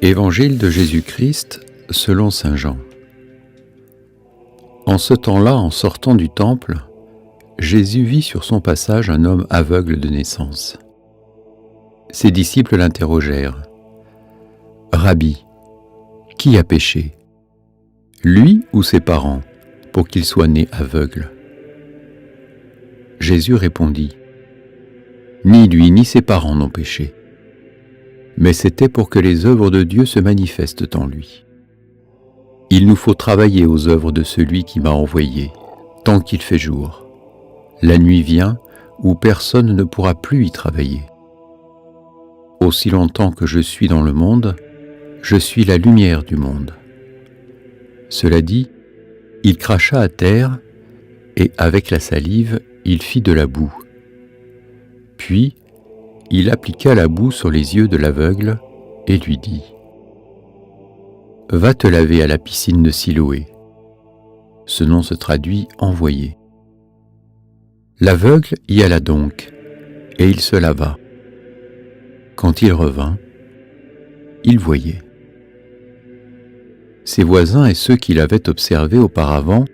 Évangile de Jésus-Christ selon saint Jean. En ce temps-là, en sortant du temple, Jésus vit sur son passage un homme aveugle de naissance. Ses disciples l'interrogèrent. « Rabbi, qui a péché, lui ou ses parents, pour qu'il soit né aveugle ?» Jésus répondit. « Ni lui ni ses parents n'ont péché, mais c'était pour que les œuvres de Dieu se manifestent en lui. Il nous faut travailler aux œuvres de celui qui m'a envoyé, tant qu'il fait jour. La nuit vient où personne ne pourra plus y travailler. Aussi longtemps que je suis dans le monde, je suis la lumière du monde. » Cela dit, il cracha à terre et avec la salive, il fit de la boue. Puis, il appliqua la boue sur les yeux de l'aveugle et lui dit « Va te laver à la piscine de Siloé ». Ce nom se traduit « envoyé ». L'aveugle y alla donc, et il se lava. Quand il revint, il voyait. Ses voisins et ceux qui l'avaient observé auparavant,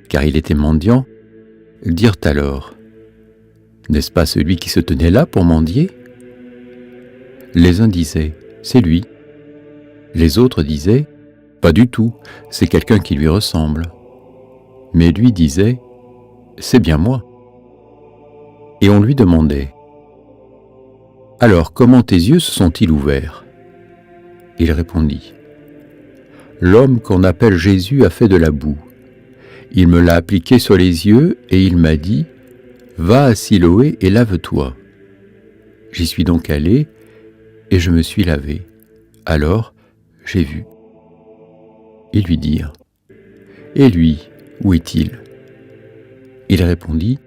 car il était mendiant, dirent alors « N'est-ce pas celui qui se tenait là pour mendier ?» Les uns disaient « C'est lui ». Les autres disaient « Pas du tout, c'est quelqu'un qui lui ressemble ». Mais lui disait « C'est bien moi ». Et on lui demandait « Alors comment tes yeux se sont-ils ouverts ?» Il répondit « L'homme qu'on appelle Jésus a fait de la boue. Il me l'a appliqué sur les yeux et il m'a dit « Va à Siloé et lave-toi ». J'y suis donc allé et je me suis lavé. Alors j'ai vu. » Ils lui dirent « Et lui, où est-il » Il répondit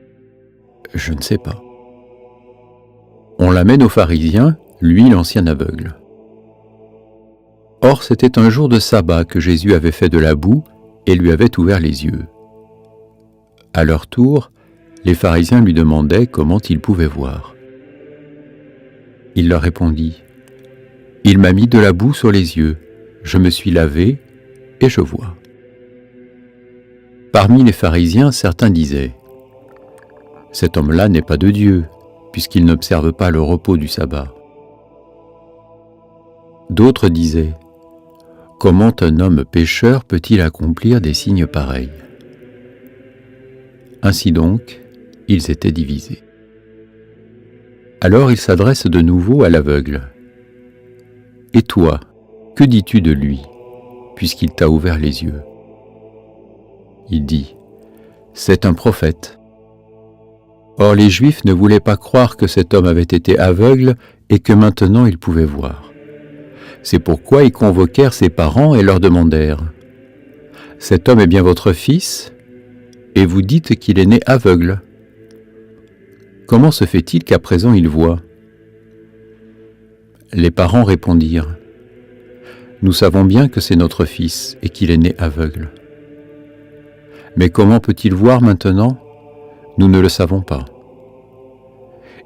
« Je ne sais pas. » On l'amène aux pharisiens, lui l'ancien aveugle. Or c'était un jour de sabbat que Jésus avait fait de la boue et lui avait ouvert les yeux. À leur tour, les pharisiens lui demandaient comment il pouvait voir. Il leur répondit « Il m'a mis de la boue sur les yeux, je me suis lavé et je vois. » Parmi les pharisiens, certains disaient « Cet homme-là n'est pas de Dieu, puisqu'il n'observe pas le repos du sabbat. » D'autres disaient « Comment un homme pécheur peut-il accomplir des signes pareils ?» Ainsi donc, ils étaient divisés. Alors il s'adresse de nouveau à l'aveugle. « Et toi, que dis-tu de lui, puisqu'il t'a ouvert les yeux ?» Il dit « C'est un prophète. » Or les Juifs ne voulaient pas croire que cet homme avait été aveugle et que maintenant il pouvait voir. C'est pourquoi ils convoquèrent ses parents et leur demandèrent « Cet homme est bien votre fils, et vous dites qu'il est né aveugle. Comment se fait-il qu'à présent il voit ?» Les parents répondirent « Nous savons bien que c'est notre fils et qu'il est né aveugle. Mais comment peut-il voir maintenant ? Nous ne le savons pas.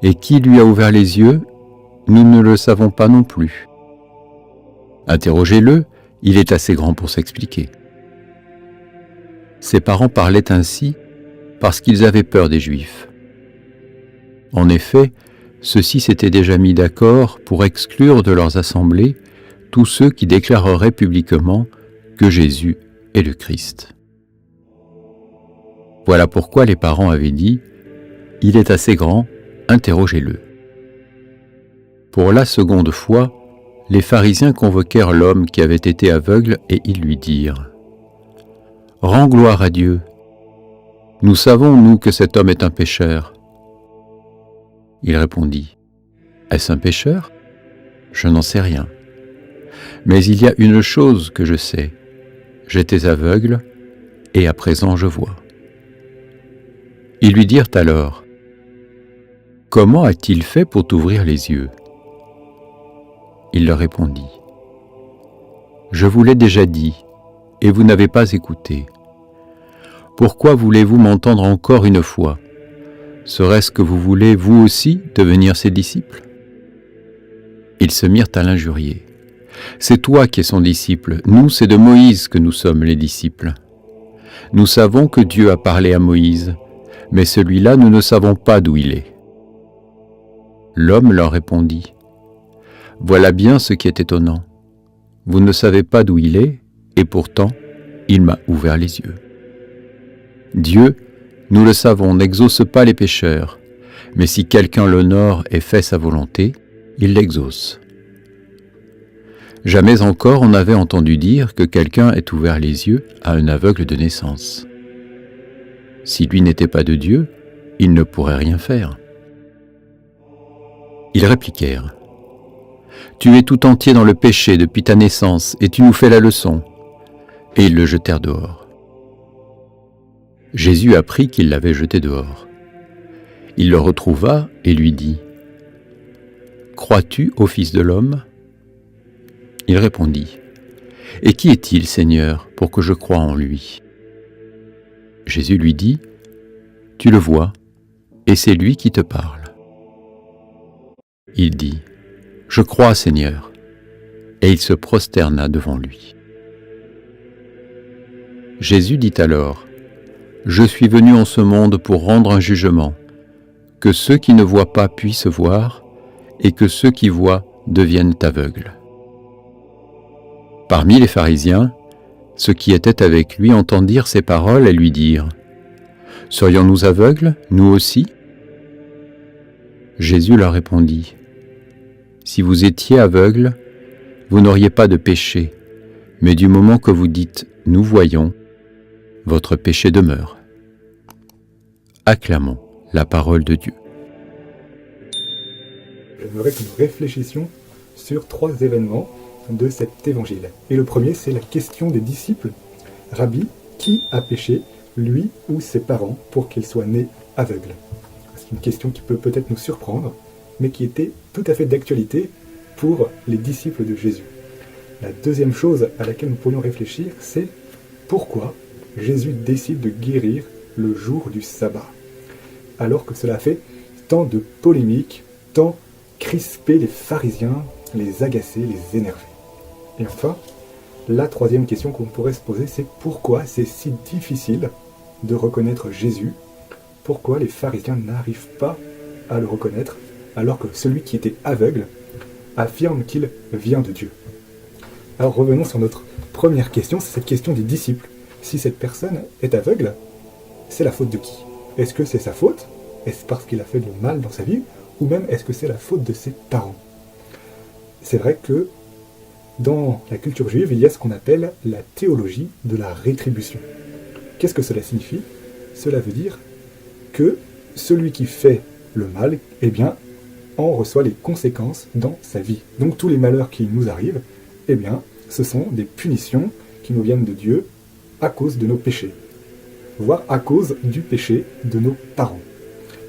Et qui lui a ouvert les yeux ? Nous ne le savons pas non plus. Interrogez-le, il est assez grand pour s'expliquer. » Ses parents parlaient ainsi parce qu'ils avaient peur des Juifs. En effet, ceux-ci s'étaient déjà mis d'accord pour exclure de leurs assemblées tous ceux qui déclareraient publiquement que Jésus est le Christ. Voilà pourquoi les parents avaient dit « Il est assez grand, interrogez-le. » Pour la seconde fois, les pharisiens convoquèrent l'homme qui avait été aveugle et ils lui dirent « Rends gloire à Dieu. Nous savons, nous, que cet homme est un pécheur. » Il répondit « Est-ce un pécheur ? Je n'en sais rien. Mais il y a une chose que je sais. J'étais aveugle et à présent je vois. » Ils lui dirent alors « Comment a-t-il fait pour t'ouvrir les yeux ?» Il leur répondit « Je vous l'ai déjà dit, et vous n'avez pas écouté. Pourquoi voulez-vous m'entendre encore une fois ? Serait-ce que vous voulez, vous aussi, devenir ses disciples ?» Ils se mirent à l'injurier. C'est toi qui es son disciple, nous c'est de Moïse que nous sommes les disciples. Nous savons que Dieu a parlé à Moïse, mais celui-là nous ne savons pas d'où il est. » L'homme leur répondit, « Voilà bien ce qui est étonnant. Vous ne savez pas d'où il est, et pourtant, il m'a ouvert les yeux. Dieu, nous le savons, n'exauce pas les pécheurs, mais si quelqu'un l'honore et fait sa volonté, il l'exauce. Jamais encore on n'avait entendu dire que quelqu'un ait ouvert les yeux à un aveugle de naissance. Si lui n'était pas de Dieu, il ne pourrait rien faire. » Ils répliquèrent, « Tu es tout entier dans le péché depuis ta naissance, et tu nous fais la leçon. » Et ils le jetèrent dehors. Jésus apprit qu'ils l'avaient jeté dehors. Il le retrouva et lui dit, « Crois-tu au Fils de l'homme » Il répondit, « Et qui est-il, Seigneur, pour que je croie en lui » Jésus lui dit, « Tu le vois, et c'est lui qui te parle. » Il dit, « Je crois, Seigneur. » Et il se prosterna devant lui. Jésus dit alors, « Je suis venu en ce monde pour rendre un jugement, que ceux qui ne voient pas puissent voir, et que ceux qui voient deviennent aveugles. » Parmi les pharisiens, ceux qui étaient avec lui entendirent ces paroles et lui dirent, « Serions-nous aveugles, nous aussi ?» Jésus leur répondit, « Si vous étiez aveugles, vous n'auriez pas de péché, mais du moment que vous dites « nous voyons », votre péché demeure. » Acclamons la parole de Dieu. J'aimerais que nous réfléchissions sur 3 événements de cet évangile. Et le premier, c'est la question des disciples. Rabbi, qui a péché, lui ou ses parents, pour qu'il soit né aveugle? C'est une question qui peut peut-être nous surprendre, mais qui était tout à fait d'actualité pour les disciples de Jésus. La deuxième chose à laquelle nous pourrions réfléchir, c'est pourquoi Jésus décide de guérir le jour du sabbat, alors que cela fait tant de polémiques, tant crisper les pharisiens, les agacer, les énerver. Et enfin, la troisième question qu'on pourrait se poser, c'est pourquoi c'est si difficile de reconnaître Jésus, pourquoi les pharisiens n'arrivent pas à le reconnaître, alors que celui qui était aveugle affirme qu'il vient de Dieu. Alors revenons sur notre première question, c'est cette question des disciples. Si cette personne est aveugle, c'est la faute de qui? Est-ce que c'est sa faute? Est-ce parce qu'il a fait du mal dans sa vie? Ou même est-ce que c'est la faute de ses parents? C'est vrai que dans la culture juive, il y a ce qu'on appelle la théologie de la rétribution. Qu'est-ce que cela signifie? Cela veut dire que celui qui fait le mal, eh bien, en reçoit les conséquences dans sa vie. Donc tous les malheurs qui nous arrivent, eh bien, ce sont des punitions qui nous viennent de Dieu à cause de nos péchés, voire à cause du péché de nos parents.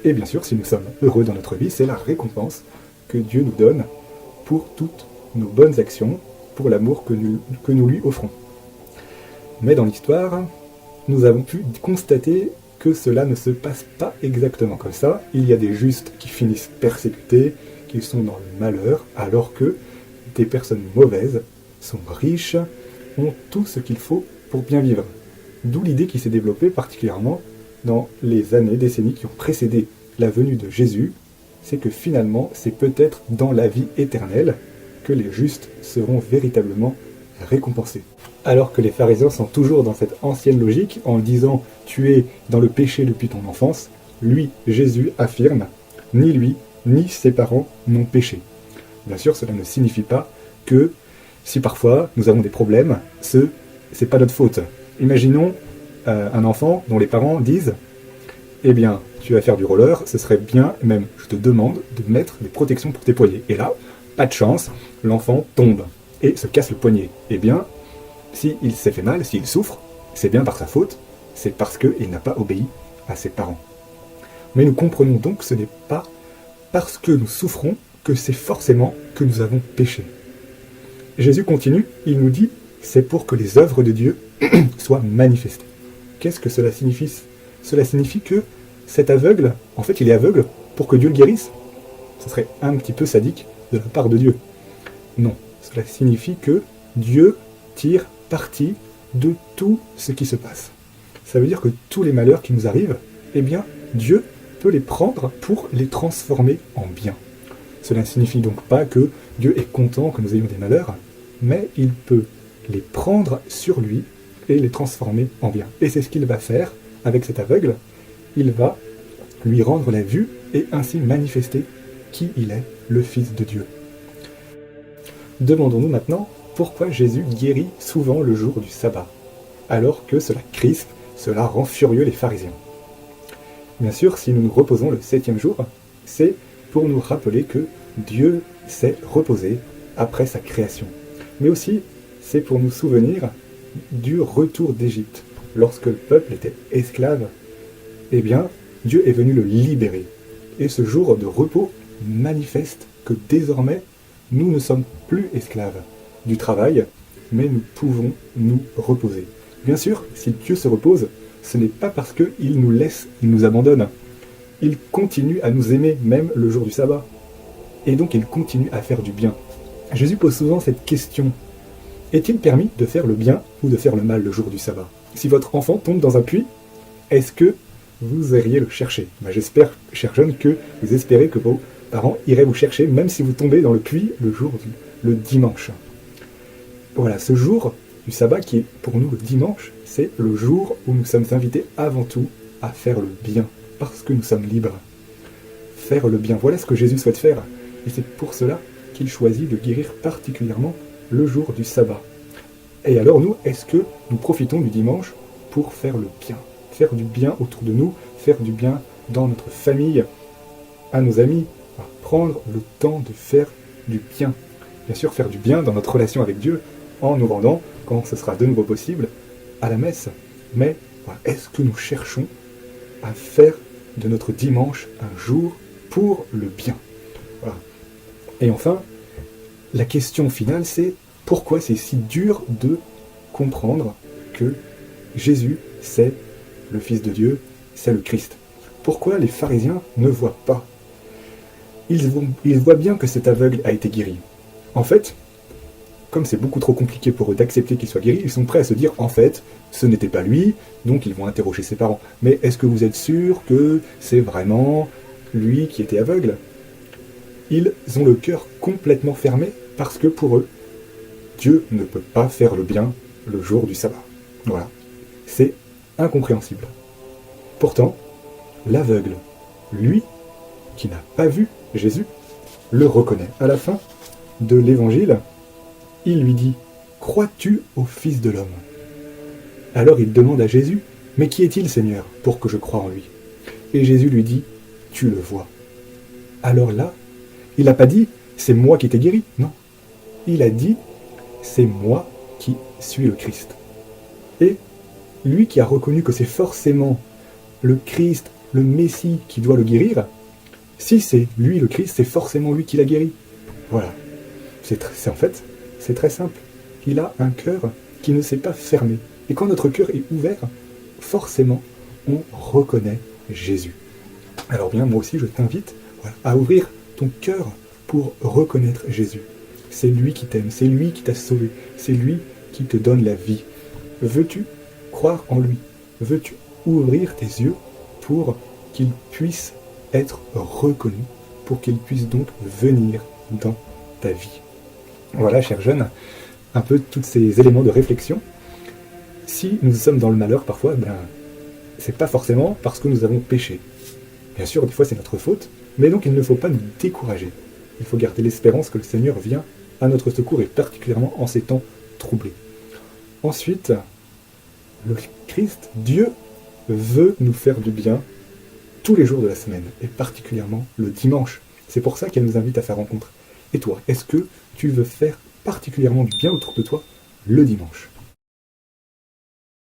Et bien sûr, si nous sommes heureux dans notre vie, c'est la récompense que Dieu nous donne pour toutes nos bonnes actions, pour l'amour que nous lui offrons. Mais dans l'histoire, nous avons pu constater que cela ne se passe pas exactement comme ça. Il y a des justes qui finissent persécutés, qui sont dans le malheur, alors que des personnes mauvaises sont riches, ont tout ce qu'il faut pour bien vivre. D'où l'idée qui s'est développée particulièrement dans les années, décennies qui ont précédé la venue de Jésus, c'est que finalement, c'est peut-être dans la vie éternelle que les justes seront véritablement récompensés. Alors que les pharisiens sont toujours dans cette ancienne logique, en disant « tu es dans le péché depuis ton enfance », lui, Jésus, affirme « ni lui, ni ses parents n'ont péché ». Bien sûr, cela ne signifie pas que si parfois nous avons des problèmes, c'est pas notre faute. Imaginons un enfant dont les parents disent « eh bien, tu vas faire du roller, ce serait bien, même je te demande de mettre des protections pour tes poignets. » Et là, pas de chance, l'enfant tombe et se casse le poignet. Eh bien, s'il s'est fait mal, s'il souffre, c'est bien par sa faute, c'est parce qu'il n'a pas obéi à ses parents. Mais nous comprenons donc que ce n'est pas parce que nous souffrons que c'est forcément que nous avons péché. Jésus continue, il nous dit « c'est pour que les œuvres de Dieu soient manifestées ». Qu'est-ce que cela signifie? Cela signifie que cet aveugle, en fait il est aveugle pour que Dieu le guérisse. Ce serait un petit peu sadique de la part de Dieu. Non, Cela signifie que Dieu tire parti de tout ce qui se passe. Ça veut dire que tous les malheurs qui nous arrivent, eh bien, Dieu peut les prendre pour les transformer en bien. Cela ne signifie donc pas que Dieu est content que nous ayons des malheurs, mais il peut les prendre sur lui et les transformer en bien. Et c'est ce qu'il va faire avec cet aveugle. Il va lui rendre la vue et ainsi manifester qui il est, le Fils de Dieu. Demandons-nous maintenant pourquoi Jésus guérit souvent le jour du sabbat, alors que cela crispe, cela rend furieux les pharisiens. Bien sûr, si nous nous reposons le 7e jour, c'est pour nous rappeler que Dieu s'est reposé après sa création. Mais aussi, c'est pour nous souvenir du retour d'Égypte. Lorsque le peuple était esclave, eh bien, Dieu est venu le libérer. Et ce jour de repos manifeste que désormais, nous ne sommes plus esclaves du travail, mais nous pouvons nous reposer. Bien sûr, si Dieu se repose, ce n'est pas parce qu'il nous laisse, il nous abandonne. Il continue à nous aimer même le jour du sabbat. Et donc il continue à faire du bien. Jésus pose souvent cette question. Est-il permis de faire le bien ou de faire le mal le jour du sabbat? Si votre enfant tombe dans un puits, est-ce que vous iriez le chercher? J'espère, chers jeunes, que vous espérez que vos parents iraient vous chercher, même si vous tombez dans le puits le dimanche. Voilà, ce jour du sabbat qui est pour nous le dimanche, c'est le jour où nous sommes invités avant tout à faire le bien, parce que nous sommes libres. Faire le bien, voilà ce que Jésus souhaite faire. Et c'est pour cela qu'il choisit de guérir particulièrement le jour du sabbat. Et alors nous, est-ce que nous profitons du dimanche pour faire le bien? Faire du bien autour de nous, faire du bien dans notre famille, à nos amis, prendre le temps de faire du bien. Bien sûr, faire du bien dans notre relation avec Dieu, en nous rendant, quand ce sera de nouveau possible, à la messe. Mais est-ce que nous cherchons à faire de notre dimanche un jour pour le bien? Voilà. Et enfin, la question finale, c'est pourquoi c'est si dur de comprendre que Jésus, c'est le Fils de Dieu, c'est le Christ? Pourquoi les pharisiens ne voient pas? Ils voient bien que cet aveugle a été guéri. En fait, comme c'est beaucoup trop compliqué pour eux d'accepter qu'il soit guéri, ils sont prêts à se dire, en fait, ce n'était pas lui, donc ils vont interroger ses parents. Mais est-ce que vous êtes sûr que c'est vraiment lui qui était aveugle? Ils ont le cœur complètement fermé parce que pour eux, Dieu ne peut pas faire le bien le jour du sabbat. Voilà. C'est incompréhensible. Pourtant, l'aveugle, lui, qui n'a pas vu Jésus, le reconnaît. À la fin de l'évangile, il lui dit « Crois-tu au Fils de l'homme » Alors il demande à Jésus « Mais qui est-il, Seigneur, pour que je croie en lui ?» Et Jésus lui dit « Tu le vois. » Alors là, il n'a pas dit « C'est moi qui t'ai guéri », non. Il a dit « C'est moi qui suis le Christ. » Et lui qui a reconnu que c'est forcément le Christ, le Messie qui doit le guérir, si c'est lui le Christ, c'est forcément lui qui l'a guéri. Voilà. En fait, c'est très simple. Il a un cœur qui ne s'est pas fermé. Et quand notre cœur est ouvert, forcément, on reconnaît Jésus. Alors bien, moi aussi, je t'invite à ouvrir ton cœur pour reconnaître Jésus. C'est lui qui t'aime, c'est lui qui t'a sauvé, c'est lui qui te donne la vie. Veux-tu croire en lui? Veux-tu ouvrir tes yeux pour qu'il puisse être reconnu, pour qu'il puisse donc venir dans ta vie? Voilà, chers jeunes, un peu tous ces éléments de réflexion. Si nous sommes dans le malheur parfois, c'est pas forcément parce que nous avons péché. Bien sûr, des fois c'est notre faute, mais donc il ne faut pas nous décourager. Il faut garder l'espérance que le Seigneur vient à notre secours, et particulièrement en ces temps troublés. Ensuite, le Christ, Dieu, veut nous faire du bien tous les jours de la semaine, et particulièrement le dimanche. C'est pour ça qu'elle nous invite à faire rencontre. Et toi, est-ce que tu veux faire particulièrement du bien autour de toi le dimanche?